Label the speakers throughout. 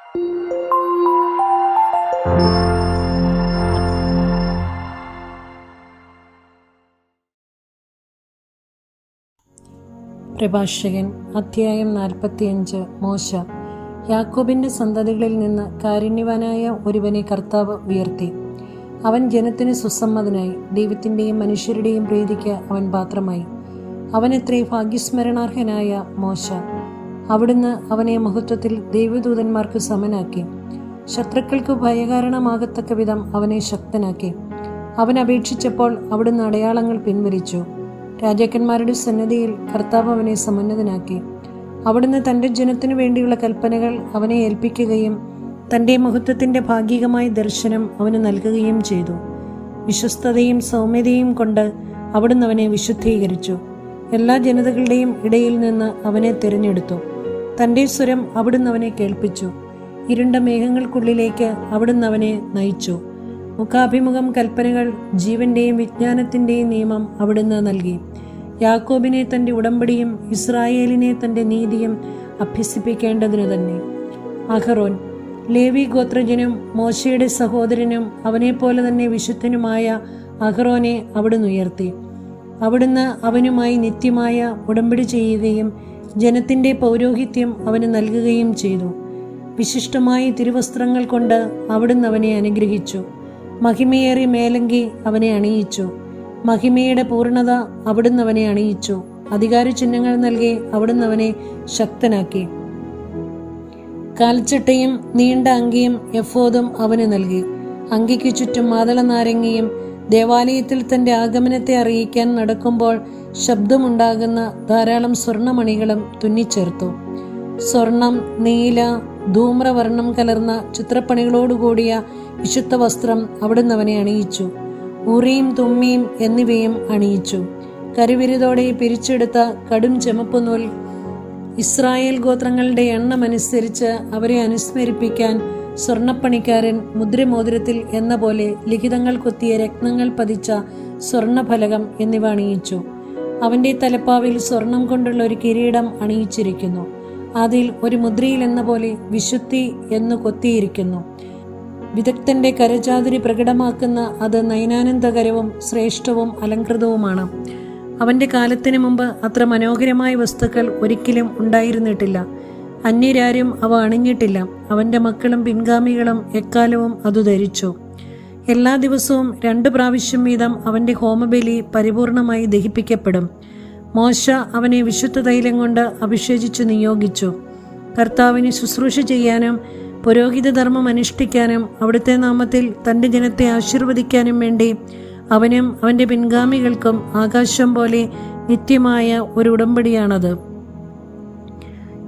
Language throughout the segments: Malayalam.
Speaker 1: പ്രഭാഷകൻ അധ്യായം 45. മോശ. യാക്കോബിന്റെ സന്തതികളിൽ നിന്ന് കാരുണ്യവാനായ ഒരുവനെ കർത്താവ് ഉയർത്തി. അവൻ ജനത്തിന് സുസമ്മതനായി. ദൈവത്തിൻ്റെയും മനുഷ്യരുടെയും പ്രീതിക്ക് അവൻ പാത്രമായി. അവനെത്രേ ഭാഗ്യസ്മരണാർഹനായ മോശ. അവിടുന്ന് അവനെ മഹത്വത്തിൽ ദൈവദൂതന്മാർക്ക് സമനാക്കി. ശത്രുക്കൾക്ക് ഭയകാരണമാകത്തക്ക വിധം അവനെ ശക്തനാക്കി. അവൻ അപേക്ഷിച്ചപ്പോൾ അവിടുന്ന് അടയാളങ്ങൾ പിൻവലിച്ചു. രാജാക്കന്മാരുടെ സന്നിധിയിൽ കർത്താവ് അവനെ സമുന്നതനാക്കി. അവിടുന്ന് തൻ്റെ ജനത്തിനു വേണ്ടിയുള്ള കൽപ്പനകൾ അവനെ ഏൽപ്പിക്കുകയും തൻ്റെ മഹത്വത്തിൻ്റെ ഭാഗികമായ ദർശനം അവന് നൽകുകയും ചെയ്തു. വിശ്വസ്തതയും സൗമ്യതയും കൊണ്ട് അവിടുന്ന് അവനെ വിശുദ്ധീകരിച്ചു. എല്ലാ ജനതകളുടെയും ഇടയിൽ നിന്ന് അവനെ തിരഞ്ഞെടുത്തു. തൻ്റെ സ്വരം അവിടുന്ന് അവനെ കേൾപ്പിച്ചു. ഇരുണ്ട മേഘങ്ങൾക്കുള്ളിലേക്ക് അവിടുന്ന് അവനെ നയിച്ചു. മുഖാഭിമുഖം കൽപ്പനകൾ, ജീവന്റെയും വിജ്ഞാനത്തിൻ്റെയും നിയമം അവിടുന്ന് നൽകി. യാക്കോബിനെ തൻ്റെ ഉടമ്പടിയും ഇസ്രായേലിനെ തൻ്റെ നീതിയും അഭ്യസിപ്പിക്കേണ്ടതിനു തന്നെ. അഹറോൻ, ലേവി ഗോത്രജനും മോശയുടെ സഹോദരനും അവനെപ്പോലെ തന്നെ വിശുദ്ധനുമായ അഹറോനെ അവിടുന്ന് ഉയർത്തി. അവിടുന്ന് അവനുമായി നിത്യമായ ഉടമ്പടി ചെയ്യുകയും ജനത്തിൻ്റെ പൗരോഹിത്യം അവന് നൽകുകയും ചെയ്തു. വിശിഷ്ടമായ തിരുവസ്ത്രങ്ങൾ കൊണ്ട് അവിടുന്ന് അവനെ അനുഗ്രഹിച്ചു. മഹിമയേറിയ മേലങ്കി അവനെ അണിയിച്ചു. മഹിമയുടെ പൂർണ്ണത അവിടുന്ന് അവനെ അണിയിച്ചു. അധികാര ചിഹ്നങ്ങൾ നൽകി അവിടുന്ന് അവനെ ശക്തനാക്കി. കാൽച്ചട്ടയും നീണ്ട അങ്കിയും എഫോദും അവന് നൽകി. അങ്കിക്ക് ചുറ്റും മാതള നാരങ്ങയും ദേവാലയത്തിൽ തന്റെ ആഗമനത്തെ അറിയിക്കാൻ നടക്കുമ്പോൾ ശബ്ദമുണ്ടാകുന്ന ധാരാളം സ്വർണമണികളും തുന്നിച്ചേർത്തു. സ്വർണം, നീല, ധൂമ്രവർണ്ണം കലർന്ന ചിത്രപ്പണികളോടുകൂടിയ വിശുദ്ധ വസ്ത്രം അവിടുന്ന് അവനെ അണിയിച്ചു. ഉറിയും തുമ്മിയും എന്നിവയും അണിയിച്ചു. കരുവിരുതോടെ പിരിച്ചെടുത്ത കടും ചെമപ്പ് നൂൽ, ഇസ്രായേൽ ഗോത്രങ്ങളുടെ എണ്ണമനുസരിച്ച് അവരെ അനുസ്മരിപ്പിക്കാൻ സ്വർണപ്പണിക്കാരൻ മുദ്രമോതിരത്തിൽ എന്ന പോലെ ലിഖിതങ്ങൾ കൊത്തിയ രത്നങ്ങൾ പതിച്ച സ്വർണഫലകം എന്നിവ അണിയിച്ചു. അവന്റെ തലപ്പാവിൽ സ്വർണം കൊണ്ടുള്ള ഒരു കിരീടം അണിയിച്ചിരിക്കുന്നു. അതിൽ ഒരു മുദ്രയിൽ എന്ന പോലെ വിശുദ്ധി എന്ന് കൊത്തിയിരിക്കുന്നു. വിദഗ്ധന്റെ കരചാതുരി പ്രകടമാക്കുന്ന അത് നയനാനന്ദകരവും ശ്രേഷ്ഠവും അലങ്കൃതവുമാണ്. അവന്റെ കാലത്തിന് മുമ്പ് അത്ര മനോഹരമായ വസ്തുക്കൾ ഒരിക്കലും ഉണ്ടായിരുന്നിട്ടില്ല. അന്യരാരും അവ അണിഞ്ഞിട്ടില്ല. അവന്റെ മക്കളും പിൻഗാമികളും എക്കാലവും അത് ധരിച്ചു. എല്ലാ ദിവസവും 2 പ്രാവശ്യം വീതം അവന്റെ ഹോമബലി പരിപൂർണമായി ദഹിപ്പിക്കപ്പെടും. മോശ അവനെ വിശുദ്ധ തൈലം കൊണ്ട് അഭിഷേചിച്ചു നിയോഗിച്ചു. കർത്താവിന് ശുശ്രൂഷ ചെയ്യാനും പുരോഹിത ധർമ്മം അനുഷ്ഠിക്കാനും അവിടുത്തെ നാമത്തിൽ തൻ്റെ ജനത്തെ ആശീർവദിക്കാനും വേണ്ടി അവനും അവൻ്റെ പിൻഗാമികൾക്കും ആകാശം പോലെ നിത്യമായ ഒരു ഉടമ്പടിയാണത്.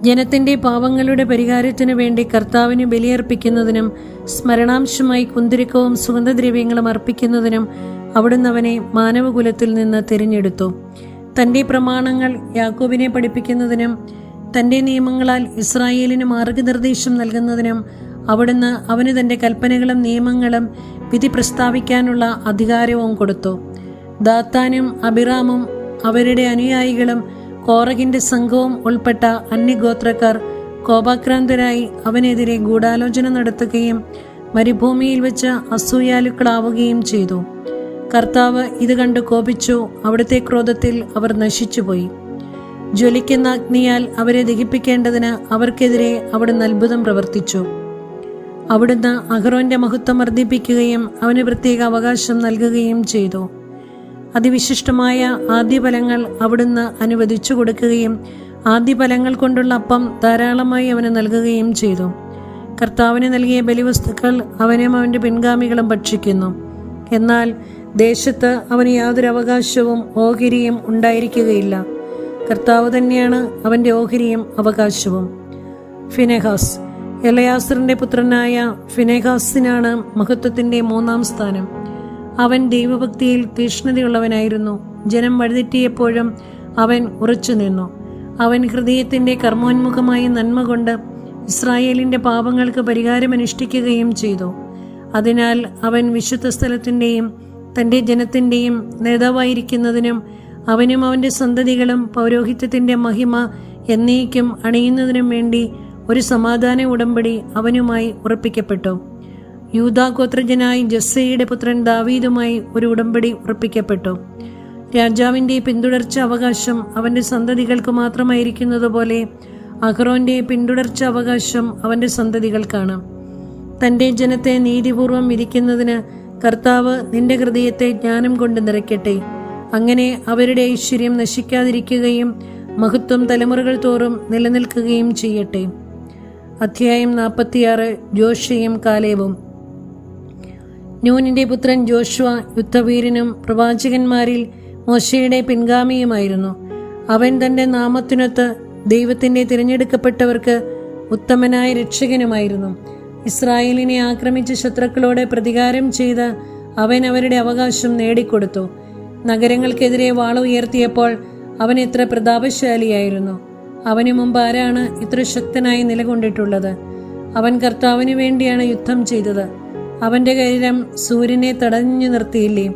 Speaker 1: ജനത്തിൻ്റെ പാവങ്ങളുടെ പരിഹാരത്തിനു വേണ്ടി കർത്താവിന് ബലിയർപ്പിക്കുന്നതിനും സ്മരണാംശമായി കുന്തിരിക്കവും സുഗന്ധദ്രവ്യങ്ങളും അർപ്പിക്കുന്നതിനും അവിടുന്ന് അവനെ മാനവകുലത്തിൽ നിന്ന് തിരഞ്ഞെടുത്തു. തൻ്റെ പ്രമാണങ്ങൾ യാക്കോബിനെ പഠിപ്പിക്കുന്നതിനും തൻ്റെ നിയമങ്ങളാൽ ഇസ്രായേലിന് മാർഗനിർദ്ദേശം നൽകുന്നതിനും അവിടുന്ന് അവന് തൻ്റെ കൽപ്പനകളും നിയമങ്ങളും വിധി പ്രസ്താവിക്കാനുള്ള അധികാരവും കൊടുത്തു. ദാത്താനും അബിറാമും അവരുടെ അനുയായികളും കോറഹിന്റെ സംഘവും ഉൾപ്പെട്ട അന്യഗോത്രക്കാർ കോപാക്രാന്തരായി അവനെതിരെ ഗൂഢാലോചന നടത്തുകയും മരുഭൂമിയിൽ വെച്ച് അസൂയാലുക്കളാവുകയും ചെയ്തു. കർത്താവ് ഇത് കണ്ട് കോപിച്ചു. അവിടുത്തെ ക്രോധത്തിൽ അവർ നശിച്ചുപോയി. ജ്വലിക്കുന്ന അഗ്നിയാൽ അവരെ ദഹിപ്പിക്കേണ്ടതിന് അവർക്കെതിരെ അവിടുന്ന് അത്ഭുതം പ്രവർത്തിച്ചു. അവിടുന്ന് അഹറോന്റെ മഹത്വം വർദ്ധിപ്പിക്കുകയും അവന് പ്രത്യേക അവകാശം നൽകുകയും ചെയ്തു. അതിവിശിഷ്ടമായ ആദ്യഫലങ്ങൾ അവിടുന്ന് അനുവദിച്ചു കൊടുക്കുകയും ആദ്യഫലങ്ങൾ കൊണ്ടുള്ള അപ്പം ധാരാളമായി അവന് നൽകുകയും ചെയ്തു. കർത്താവിന് നൽകിയ ബലിവസ്തുക്കൾ അവനും അവൻ്റെ പിൻഗാമികളും ഭക്ഷിക്കുന്നു. എന്നാൽ ദേശത്ത് അവന് യാതൊരു അവകാശവും ഓഹരിയും ഉണ്ടായിരിക്കുകയില്ല. കർത്താവ് തന്നെയാണ് അവൻ്റെ ഓഹരിയും അവകാശവും. ഫിനെഹാസ്. എലയാസറിന്റെ പുത്രനായ ഫിനെഹാസിനാണ് മഹത്വത്തിൻ്റെ 3-ാം സ്ഥാനം. അവൻ ദൈവഭക്തിയിൽ തീക്ഷ്ണതയുള്ളവനായിരുന്നു. ജനം വഴിതെറ്റിയപ്പോഴും അവൻ ഉറച്ചു നിന്നു. അവൻ ഹൃദയത്തിൻ്റെ കർമ്മോന്മുഖമായ നന്മ കൊണ്ട് ഇസ്രായേലിൻ്റെ പാപങ്ങൾക്ക് പരിഹാരമനുഷ്ഠിക്കുകയും ചെയ്തു. അതിനാൽ അവൻ വിശുദ്ധ സ്ഥലത്തിൻ്റെയും തൻ്റെ ജനത്തിൻ്റെയും നേതാവായിരിക്കുന്നതിനും അവനും അവൻ്റെ സന്തതികളും പൗരോഹിത്യത്തിൻ്റെ മഹിമ എന്നേക്കും അണിയുന്നതിനും വേണ്ടി ഒരു സമാധാന ഉടമ്പടി അവനുമായി ഉറപ്പിക്കപ്പെട്ടു. യൂദാ ഗോത്രജനായി ജസ്സയുടെ പുത്രൻ ദാവീദുമായി ഒരു ഉടമ്പടി ഉറപ്പിക്കപ്പെട്ടു. രാജാവിൻ്റെ പിന്തുടർച്ച അവകാശം അവൻ്റെ സന്തതികൾക്ക് മാത്രമായിരിക്കുന്നതുപോലെ അഹ്റോന്റെ പിന്തുടർച്ച അവകാശം അവൻ്റെ സന്തതികൾക്കാണ്. തൻ്റെ ജനത്തെ നീതിപൂർവം വിധിക്കുന്നതിന് കർത്താവ് നിന്റെ ഹൃദയത്തെ ജ്ഞാനം കൊണ്ട് നിറയ്ക്കട്ടെ. അങ്ങനെ അവരുടെ ഐശ്വര്യം നശിക്കാതിരിക്കുകയും മഹത്വം തലമുറകൾ തോറും നിലനിൽക്കുകയും ചെയ്യട്ടെ. അധ്യായം 46. ജോഷയും കാലേബും. നൂനിന്റെ പുത്രൻ ജോഷുവ യുദ്ധവീരനും പ്രവാചകന്മാരിൽ മോശയുടെ പിൻഗാമിയുമായിരുന്നു. അവൻ തൻ്റെ നാമത്തിനൊത്ത് ദൈവത്തിൻ്റെ തിരഞ്ഞെടുക്കപ്പെട്ടവർക്ക് ഉത്തമനായ രക്ഷകനുമായിരുന്നു. ഇസ്രായേലിനെ ആക്രമിച്ച ശത്രുക്കളോട് പ്രതികാരം ചെയ്ത് അവൻ അവരുടെ അവകാശം നേടിക്കൊടുത്തു. നഗരങ്ങൾക്കെതിരെ വാൾ ഉയർത്തിയപ്പോൾ അവൻ എത്ര പ്രതാപശാലിയായിരുന്നു. അവന് മുമ്പ് ആരാണ് ഇത്ര ശക്തനായി നിലകൊണ്ടിട്ടുള്ളത്? അവൻ കർത്താവിന് വേണ്ടിയാണ് യുദ്ധം ചെയ്തത്. അവൻ്റെ കൈരം സൂര്യനെ തടഞ്ഞു നിർത്തിയില്ലേ?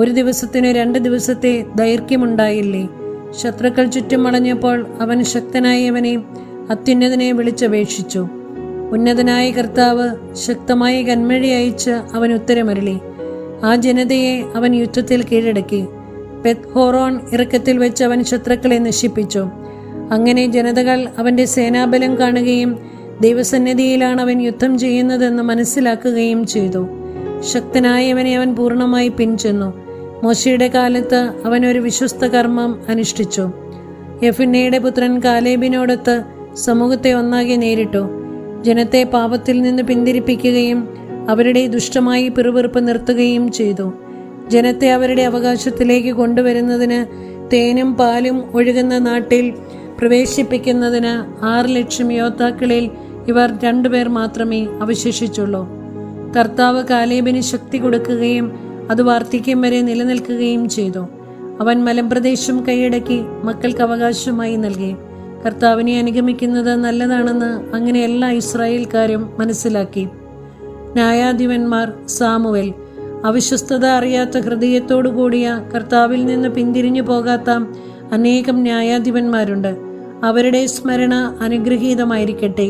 Speaker 1: ഒരു ദിവസത്തിന് 2 ദിവസത്തെ ദൈർഘ്യമുണ്ടായില്ലേ? ശത്രുക്കൾ ചുറ്റും വളഞ്ഞപ്പോൾ അവൻ ശക്തനായവനെ അത്യുന്നതനെ വിളിച്ചപേക്ഷിച്ചു. ഉന്നതനായ കർത്താവ് ശക്തമായ കന്മഴ അയച്ച് അവൻ ഉത്തരമരുളി. ആ ജനതയെ അവൻ യുദ്ധത്തിൽ കീഴടക്കി. ബെത്ഹോറോൺ ഇറക്കത്തിൽ വെച്ച് അവൻ ശത്രുക്കളെ നശിപ്പിച്ചു. അങ്ങനെ ജനതകൾ അവൻ്റെ സേനാബലം കാണുകയും ദൈവസന്നിധിയിലാണ് അവൻ യുദ്ധം ചെയ്യുന്നതെന്ന് മനസ്സിലാക്കുകയും ചെയ്തു. ശക്തനായവനെ അവൻ പൂർണ്ണമായി പിൻചെന്നു. മോശയുടെ കാലത്ത് അവൻ ഒരു വിശ്വസ്ത കർമ്മം അനുഷ്ഠിച്ചു. യെഫുന്നെയുടെ പുത്രൻ കാലേബിനോടൊത്ത് സമൂഹത്തെ ഒന്നാകെ നേരിട്ടു. ജനത്തെ പാപത്തിൽ നിന്ന് പിന്തിരിപ്പിക്കുകയും അവരുടെ ദുഷ്ടമായി പിറുപിറുപ്പ് നിർത്തുകയും ചെയ്തു. ജനത്തെ അവരുടെ അവകാശത്തിലേക്ക് കൊണ്ടുവരുന്നതിന് തേനും പാലും ഒഴുകുന്ന നാട്ടിൽ പ്രവേശിപ്പിക്കുന്നതിന് 6 ലക്ഷം യോദ്ധാക്കളിൽ ഇവർ 2 പേർ മാത്രമേ അവശേഷിച്ചുള്ളൂ. കർത്താവ് കാലേബിന് ശക്തി കൊടുക്കുകയും അത് വാർദ്ധക്യം വരെ നിലനിൽക്കുകയും ചെയ്തു. അവൻ മലമ്പ്രദേശം കൈയടക്കി മക്കൾക്ക് അവകാശമായി നൽകി. കർത്താവിനെ അനുഗമിക്കുന്നത് നല്ലതാണെന്ന് അങ്ങനെ എല്ലാ ഇസ്രായേൽക്കാരും മനസ്സിലാക്കി. ന്യായാധിപന്മാർ. സാമുവേൽ. അവിശ്വസ്തത അറിയാത്ത ഹൃദയത്തോടു കൂടിയ കർത്താവിൽ നിന്ന് പിന്തിരിഞ്ഞു പോകാത്ത അനേകം ന്യായാധിപന്മാരുണ്ട്. അവരുടെ സ്മരണ അനുഗ്രഹീതമായിരിക്കട്ടെ.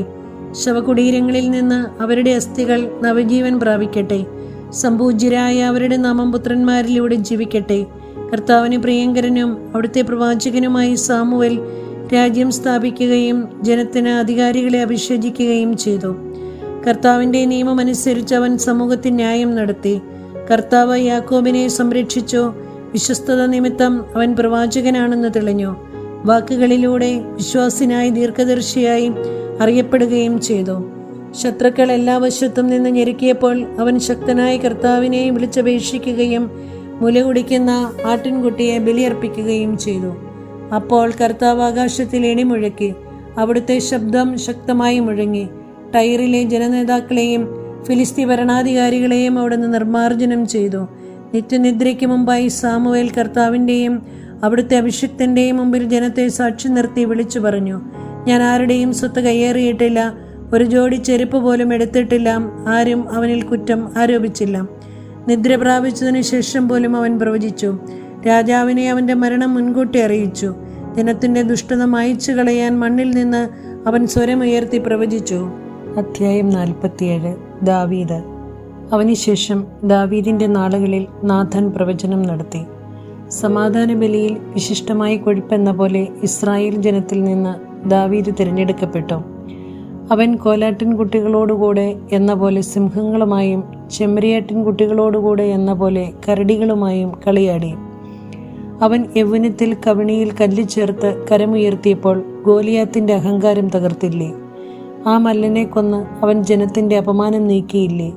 Speaker 1: ശവകുടീരങ്ങളിൽ നിന്ന് അവരുടെ അസ്ഥികൾ നവജീവൻ പ്രാപിക്കട്ടെ. സംപൂജ്യരായ അവരുടെ നാമം പുത്രന്മാരിലൂടെ ജീവിക്കട്ടെ. കർത്താവിന് പ്രിയങ്കരനും അവിടുത്തെ പ്രവാചകനുമായി സാമുവേൽ രാജ്യം സ്ഥാപിക്കുകയും ജനത്തിന് അധികാരികളെ അഭിഷേചിക്കുകയും ചെയ്തു. കർത്താവിൻ്റെ നിയമമനുസരിച്ച് അവൻ സമൂഹത്തിൽ ന്യായം നടത്തി. കർത്താവ് യാക്കോബിനെ സംരക്ഷിച്ചു. വിശ്വസ്തത നിമിത്തം അവൻ പ്രവാചകനാണെന്ന് തെളിഞ്ഞു. വാക്കുകളിലൂടെ വിശ്വാസിനായി ദീർഘദർശിയായി അറിയപ്പെടുകയും ചെയ്തു. ശത്രുക്കൾ എല്ലാ വശത്തും നിന്ന് ഞെരുക്കിയപ്പോൾ അവൻ ശക്തനായ കർത്താവിനെ വിളിച്ചപേക്ഷിക്കുകയും മുല കുടിക്കുന്ന ആട്ടിൻകുട്ടിയെ ബലിയർപ്പിക്കുകയും ചെയ്തു. അപ്പോൾ കർത്താവ് ആകാശത്തിൽ ഇടിമുഴക്കി. അവിടുത്തെ ശബ്ദം ശക്തമായി മുഴങ്ങി. ടൈറിലെ ജനനേതാക്കളെയും ഫിലിസ്തീ ഭരണാധികാരികളെയും അവിടുന്ന് നിർമ്മാർജ്ജനം ചെയ്തു. നിത്യനിദ്രയ്ക്ക് മുമ്പായി സാമുവേൽ കർത്താവിൻ്റെയും അവിടുത്തെ അഭിഷിക്തൻ്റെയും മുമ്പിൽ ജനത്തെ സാക്ഷി നിർത്തി വിളിച്ചു പറഞ്ഞു: ഞാൻ ആരുടെയും സ്വത്ത് കയ്യേറിയിട്ടില്ല, ഒരു ജോഡി ചെരുപ്പ് പോലും എടുത്തിട്ടില്ല. ആരും അവനിൽ കുറ്റം ആരോപിച്ചില്ല. നിദ്ര പ്രാപിച്ചതിനു ശേഷം പോലും അവൻ പ്രവചിച്ചു. രാജാവിനെ അവൻ്റെ മരണം മുൻകൂട്ടി അറിയിച്ചു. ജനത്തിൻ്റെ ദുഷ്ടത മായ്ച്ചു കളയാൻ മണ്ണിൽ നിന്ന് അവൻ സ്വരമുയർത്തി പ്രവചിച്ചു. അധ്യായം 47. ദാവീദ്. അവനുശേഷം ദാവീദിൻ്റെ നാളുകളിൽ നാഥൻ പ്രവചനം നടത്തി. സമാധാന ബലിയിൽ വിശിഷ്ടമായ കൊഴുപ്പെന്ന പോലെ ഇസ്രായേൽ ജനത്തിൽ നിന്ന് ദാവീദ് തിരഞ്ഞെടുക്കപ്പെട്ടു. അവൻ കോലാട്ടിൻകുട്ടികളോടുകൂടെ എന്ന പോലെ സിംഹങ്ങളുമായും ചെമ്മരിയാട്ടിൻകുട്ടികളോടുകൂടെ എന്ന പോലെ കരടികളുമായും കളിയാടി. അവൻ യൗവനത്തിൽ കവിണിയിൽ കല്ല് ചേർത്ത് കരമുയർത്തിയപ്പോൾ ഗോലിയാത്തിൻ്റെ അഹങ്കാരം തകർത്തില്ലേ? ആ മല്ലനെ കൊന്ന് അവൻ ജനത്തിൻ്റെ അപമാനം നീക്കിയില്ലേ?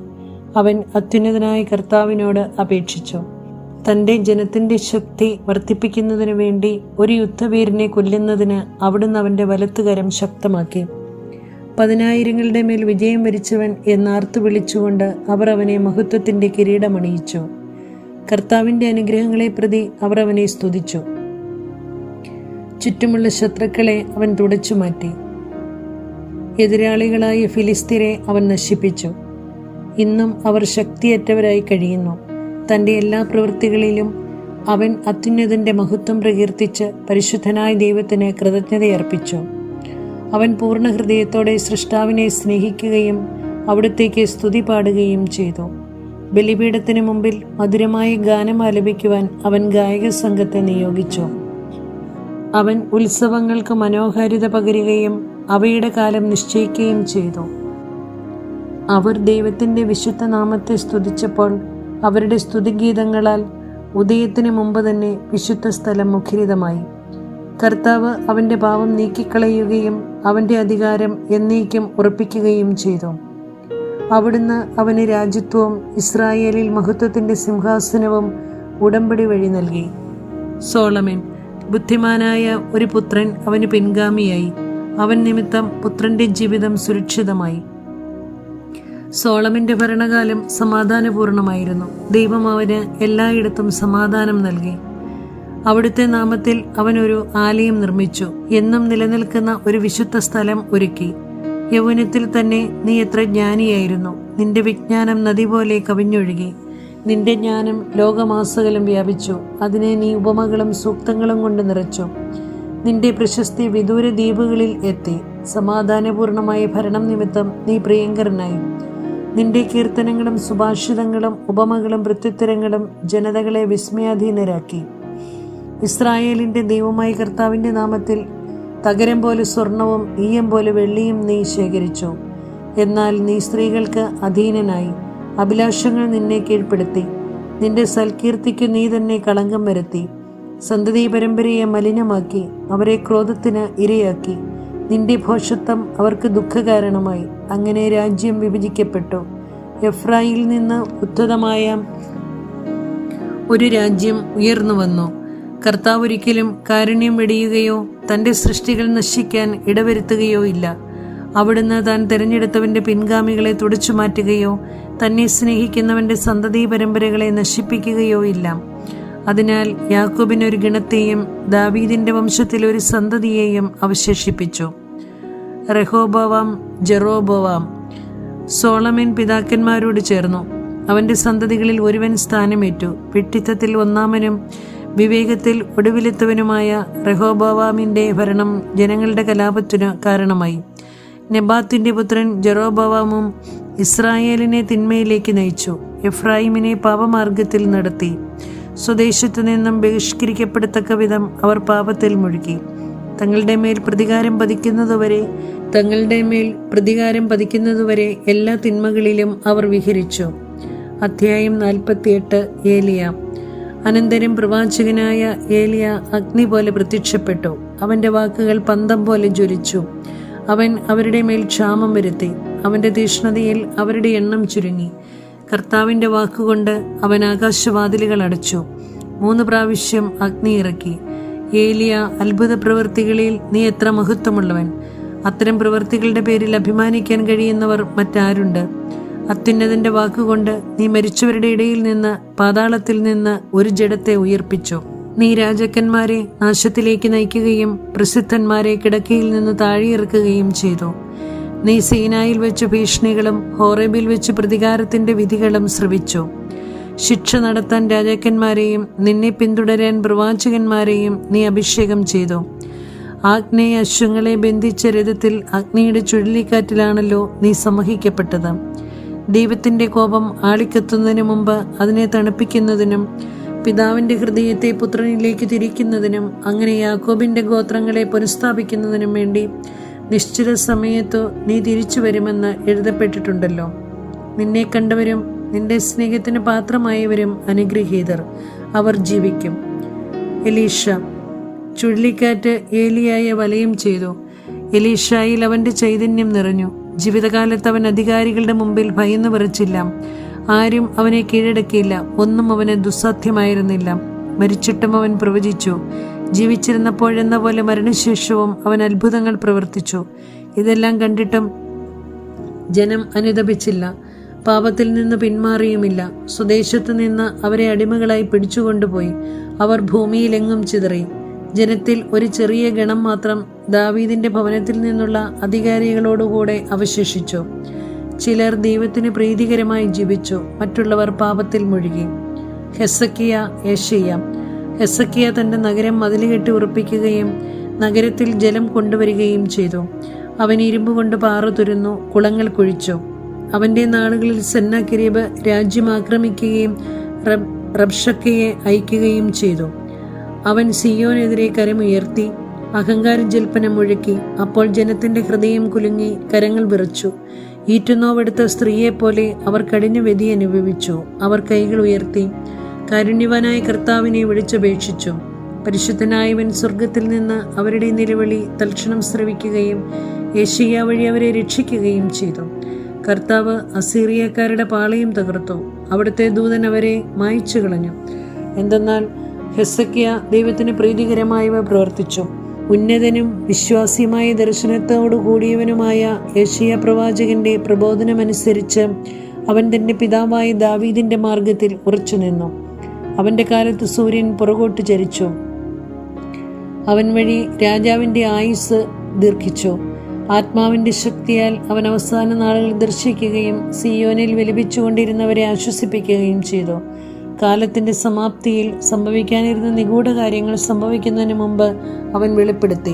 Speaker 1: അവൻ അത്യുന്നതനായ കർത്താവിനോട് അപേക്ഷിച്ചു. തൻ്റെ ജനത്തിൻ്റെ ശക്തി വർദ്ധിപ്പിക്കുന്നതിനു വേണ്ടി ഒരു യുദ്ധവീരനെ കൊല്ലുന്നതിന് അവിടുന്ന് അവൻ്റെ വലത്തുകരം ശക്തമാക്കി. 10,000ങ്ങളുടെ മേൽ വിജയം വരിച്ചവൻ എന്നാർത്തു വിളിച്ചുകൊണ്ട് അവർ അവനെ മഹത്വത്തിൻ്റെ കിരീടമണിയിച്ചു. കർത്താവിൻ്റെ അനുഗ്രഹങ്ങളെ പ്രതി അവർ അവനെ സ്തുതിച്ചു. ചുറ്റുമുള്ള ശത്രുക്കളെ അവൻ തുടച്ചു മാറ്റി. എതിരാളികളായ ഫിലിസ്തീരെ അവൻ നശിപ്പിച്ചു. ഇന്നും അവർ ശക്തിയറ്റവരായി കഴിയുന്നു. തൻ്റെ എല്ലാ പ്രവൃത്തികളിലും അവൻ അത്യുന്നതൻ്റെ മഹത്വം പ്രകീർത്തിച്ച് പരിശുദ്ധനായ ദൈവത്തിന് കൃതജ്ഞതയർപ്പിച്ചു. അവൻ പൂർണ്ണ ഹൃദയത്തോടെ സൃഷ്ടാവിനെ സ്നേഹിക്കുകയും അവിടുത്തേക്ക് സ്തുതി പാടുകയും ചെയ്തു. ബലിപീഠത്തിന് മുമ്പിൽ മധുരമായ ഗാനം ആലപിക്കുവാൻ അവൻ ഗായക സംഘത്തെ നിയോഗിച്ചു. അവൻ ഉത്സവങ്ങൾക്ക് മനോഹാരിത പകരുകയും അവയുടെ കാലം നിശ്ചയിക്കുകയും ചെയ്തു. അവർ ദൈവത്തിൻ്റെ വിശുദ്ധ നാമത്തെ സ്തുതിച്ചപ്പോൾ അവരുടെ സ്തുതിഗീതങ്ങളാൽ ഉദയത്തിന് മുമ്പ് തന്നെ വിശുദ്ധ സ്ഥലം മുഖരിതമായി. കർത്താവ് അവൻ്റെ പാപം നീക്കിക്കളയുകയും അവൻ്റെ അധികാരം എന്നേക്കും ഉറപ്പിക്കുകയും ചെയ്തു. അവിടുന്ന് അവന് രാജ്യത്വവും ഇസ്രായേലിൽ മഹത്വത്തിൻ്റെ സിംഹാസനവും ഉടമ്പടി വഴി നൽകി. സോളമൻ ബുദ്ധിമാനായ ഒരു പുത്രൻ അവന് പിൻഗാമിയായി. അവൻ നിമിത്തം പുത്രന്റെ ജീവിതം സുരക്ഷിതമായി. സോളമന്റെ ഭരണകാലം സമാധാനപൂർണമായിരുന്നു. ദൈവം അവന് എല്ലായിടത്തും സമാധാനം നൽകി. അവിടുത്തെ നാമത്തിൽ അവൻ ഒരു ആലയം നിർമ്മിച്ചു. എന്നും നിലനിൽക്കുന്ന ഒരു വിശുദ്ധ സ്ഥലം ഒരുക്കി. യൗവനത്തിൽ തന്നെ നീ എത്ര ജ്ഞാനിയായിരുന്നു. നിന്റെ വിജ്ഞാനം നദി പോലെ കവിഞ്ഞൊഴുകി. നിന്റെ ജ്ഞാനം ലോകമാസകലം വ്യാപിച്ചു. അതിനെ നീ ഉപമകളും സൂക്തങ്ങളും കൊണ്ട് നിറച്ചു. നിന്റെ പ്രശസ്തി വിദൂര ദ്വീപുകളിൽ എത്തി. സമാധാനപൂർണമായ ഭരണം നിമിത്തം നീ പ്രിയങ്കരനായി. നിന്റെ കീർത്തനങ്ങളും സുഭാഷിതങ്ങളും ഉപമകളും പ്രത്യുത്തരങ്ങളും ജനതകളെ വിസ്മയാധീനരാക്കി. ഇസ്രായേലിന്റെ ദൈവമായ കർത്താവിന്റെ നാമത്തിൽ തകരം പോലെ സ്വർണവും ഈയം പോലെ വെള്ളിയും നീ ശേഖരിച്ചു. എന്നാൽ നീ സ്ത്രീകൾക്ക് അധീനനായി. അഭിലാഷങ്ങൾ നിന്നെ കീഴ്പ്പെടുത്തി. നിന്റെ സൽകീർത്തിക്കു നീ തന്നെ കളങ്കം വരുത്തി. സന്തതി പരമ്പരയെ മലിനമാക്കി അവരെ ക്രോധത്തിന് ഇരയാക്കി. നിന്റെ ഭോഷത്വം അവർക്ക് ദുഃഖകാരണമായി. അങ്ങനെ രാജ്യം വിഭജിക്കപ്പെട്ടു. എഫ്രായിൽ നിന്ന് ഉദ്ധതമായ ഒരു രാജ്യം ഉയർന്നു വന്നു. കർത്താവ് ഒരിക്കലും കാരുണ്യം വെടിയുകയോ തൻ്റെ സൃഷ്ടികൾ നശിക്കാൻ ഇടവരുത്തുകയോ ഇല്ല. അവിടുന്ന് താൻ തിരഞ്ഞെടുത്തവൻ്റെ പിൻഗാമികളെ തുടച്ചു മാറ്റുകയോ തന്നെ സ്നേഹിക്കുന്നവൻ്റെ സന്തതി പരമ്പരകളെ നശിപ്പിക്കുകയോ ഇല്ല. അതിനാൽ യാക്കോബിന് ഒരു ഗണത്തെയും ദാവീദിന്റെ വംശത്തിൽ ഒരു സന്തതിയെയും അവശേഷിപ്പിച്ചു. റെഹോബോവാം ജെറോബോവാം. സോളമൻ പിതാക്കന്മാരോട് ചേർന്നു. അവന്റെ സന്തതികളിൽ ഒരുവൻ സ്ഥാനമേറ്റു. വിഡ്ഢിത്തത്തിൽ ഒന്നാമനും വിവേകത്തിൽ ഒടുവിലെത്തവനുമായ റെഹോബോവാമിന്റെ ഭരണം ജനങ്ങളുടെ കലാപത്തിനു കാരണമായി. നെബാത്തിന്റെ പുത്രൻ ജെറോബോവാമും ഇസ്രായേലിനെ തിന്മയിലേക്ക് നയിച്ചു. എഫ്രായിമിനെ പാപമാർഗത്തിൽ നടത്തി. സ്വദേശത്തു നിന്നും ബഹിഷ്കരിക്കപ്പെടത്തക്ക വിധം അവർ പാപത്തിൽ മുഴുകി. തങ്ങളുടെ മേൽ പ്രതികാരം പതിക്കുന്നതുവരെ എല്ലാ തിന്മകളിലും അവർ വിഹരിച്ചു. അധ്യായം 48. ഏലിയ. അനന്തരം പ്രവാചകനായ ഏലിയ അഗ്നി പോലെ പ്രത്യക്ഷപ്പെട്ടു. അവന്റെ വാക്കുകൾ പന്തം പോലെ ജ്വലിച്ചു. അവൻ അവരുടെ മേൽ ക്ഷാമം വരുത്തി. അവന്റെ തീഷ്ണതയിൽ അവരുടെ എണ്ണം ചുരുങ്ങി. കർത്താവിന്റെ വാക്കുകൊണ്ട് അവൻ ആകാശവാതിലുകൾ അടച്ചു. 3 പ്രാവശ്യം അഗ്നി ഇറക്കി. ഏലിയ, അത്ഭുത പ്രവൃത്തികളിൽ നീ എത്ര മഹത്വമുള്ളവൻ! അത്തരം പ്രവൃത്തികളുടെ പേരിൽ അഭിമാനിക്കാൻ കഴിയുന്നവർ മറ്റാരുണ്ട്? അത്യുന്നതന്റെ വാക്കുകൊണ്ട് നീ മരിച്ചവരുടെ ഇടയിൽ നിന്ന്, പാതാളത്തിൽ നിന്ന് ഒരു ജഡത്തെ ഉയർപ്പിച്ചു. നീ രാജാക്കന്മാരെ നാശത്തിലേക്ക് നയിക്കുകയും പ്രസിദ്ധന്മാരെ കിടക്കയിൽ നിന്ന് താഴെയിറക്കുകയും ചെയ്തു. നീ സീനായിൽ വെച്ച് ഭീഷണികളും ഹോറേബിൽ വെച്ച് പ്രതികാരത്തിന്റെ വിധികളും ശ്രവിച്ചു. ശിക്ഷ നടത്താൻ രാജാക്കന്മാരെയും നിന്നെ പിന്തുടരാൻ പ്രവാചകന്മാരെയും നീ അഭിഷേകം ചെയ്തു. ആഗ്നേയ അശ്വങ്ങളെ ബന്ധിച്ച രഥത്തിൽ അഗ്നിയുടെ ചുഴലിക്കാറ്റിലാണല്ലോ നീ സമഹിക്കപ്പെട്ടത്. ദൈവത്തിന്റെ കോപം ആളിക്കത്തുന്നതിനു മുമ്പ് അതിനെ തണുപ്പിക്കുന്നതിനും പിതാവിന്റെ ഹൃദയത്തെ പുത്രനിലേക്ക് തിരിക്കുന്നതിനും അങ്ങനെ യാക്കോബിന്റെ ഗോത്രങ്ങളെ പുനഃസ്ഥാപിക്കുന്നതിനും വേണ്ടി നിശ്ചിത സമയത്തു നീ തിരിച്ചു വരുമെന്ന് എഴുതപ്പെട്ടിട്ടുണ്ടല്ലോ. നിന്നെ കണ്ടവരും നിന്റെ സ്നേഹത്തിന് പാത്രമായവരും അനുഗ്രഹീതർ, അവർ ജീവിക്കും. എലീഷ. ചുഴലിക്കാറ്റ് ഏലിയായെ വലയം ചെയ്തു. എലീഷായിൽ അവന്റെ ചൈതന്യം നിറഞ്ഞു. ജീവിതകാലത്ത് അവൻ അധികാരികളുടെ മുമ്പിൽ ഭയന്നു വിറച്ചില്ല. ആരും അവനെ കീഴടക്കിയില്ല. ഒന്നും അവന് ദുസ്സാധ്യമായിരുന്നില്ല. മരിച്ചിട്ടും അവൻ പ്രവചിച്ചു. ജീവിച്ചിരുന്നപ്പോഴെന്ന പോലെ മരണശേഷവും അവൻ അത്ഭുതങ്ങൾ പ്രവർത്തിച്ചു. ഇതെല്ലാം കണ്ടിട്ടും ജനം അനുതപിച്ചില്ല. പാപത്തിൽ നിന്ന് പിന്മാറിയുമില്ല. സ്വദേശത്തു നിന്ന് അവരെ അടിമകളായി പിടിച്ചുകൊണ്ടുപോയി. അവർ ഭൂമിയിലെങ്ങും ചിതറി. ജനത്തിൽ ഒരു ചെറിയ ഗണം മാത്രം ദാവീദിന്റെ ഭവനത്തിൽ നിന്നുള്ള അധികാരികളോടുകൂടെ അവശേഷിച്ചു. ചിലർ ദൈവത്തിന് പ്രീതികരമായി ജീവിച്ചു, മറ്റുള്ളവർ പാപത്തിൽ മുഴുകി. ഹെസക്കിയ. ഏശയ്യ. ഹെസക്കിയ തന്റെ നഗരം മതിലുകെട്ടി ഉറപ്പിക്കുകയും നഗരത്തിൽ ജലം കൊണ്ടുവരികയും ചെയ്തു. അവൻ ഇരുമ്പ് കൊണ്ട് പാറ തുരുന്നു, കുളങ്ങൾ കുഴിച്ചു. അവൻ്റെ നാളുകളിൽ സെന്നാകെരീബ് രാജ്യം ആക്രമിക്കുകയും റബ്ഷക്കയെ അയക്കുകയും ചെയ്തു. അവൻ സിയോനെതിരെ കരമുയർത്തി അഹങ്കാരജൽപ്പനം മുഴക്കി. അപ്പോൾ ജനത്തിന്റെ ഹൃദയം കുലുങ്ങി, കരങ്ങൾ വിറച്ചു. ഈറ്റുനോവെടുത്ത സ്ത്രീയെപ്പോലെ അവർ കഠിന വ്യതി അനുഭവിച്ചു. അവർ കൈകൾ ഉയർത്തി കാരുണ്യവാനായ കർത്താവിനെ വിളിച്ചപേക്ഷിച്ചു. പരിശുദ്ധനായവൻ സ്വർഗത്തിൽ നിന്ന് അവരുടെ നിലവിളി തൽക്ഷണം ശ്രവിക്കുകയും യെശയ്യാ വഴി അവരെ രക്ഷിക്കുകയും ചെയ്തു. കർത്താവ് അസീറിയക്കാരുടെ പാളയം തകർത്തു. അവിടുത്തെ ദൂതൻ അവരെ മായ്ച്ചു കളഞ്ഞു. എന്തെന്നാൽ ഹെസക്കിയ ദൈവത്തിന് പ്രീതികരമായവ പ്രവർത്തിച്ചു. ഉന്നതനും വിശ്വാസിയുമായ ദർശനത്തോടു കൂടിയവനുമായ യെശയ്യാ പ്രവാചകന്റെ പ്രബോധനമനുസരിച്ച് അവൻ തന്റെ പിതാവായ ദാവീദിന്റെ മാർഗത്തിൽ ഉറച്ചു നിന്നു. അവന്റെ കാലത്ത് സൂര്യൻ പുറകോട്ട് ചരിച്ചു. അവൻ വഴി രാജാവിന്റെ ആയുസ് ദീർഘിച്ചു. ആത്മാവിന്റെ ശക്തിയാൽ അവൻ അവസാന നാളുകൾ ദർശിക്കുകയും സിയോനിൽ വിലപിച്ചുകൊണ്ടിരുന്നവരെ ആശ്വസിപ്പിക്കുകയും ചെയ്തു. കാലത്തിന്റെ സമാപ്തിയിൽ സംഭവിക്കാനിരുന്ന നിഗൂഢ കാര്യങ്ങൾ സംഭവിക്കുന്നതിന് മുമ്പ് അവൻ വെളിപ്പെടുത്തി.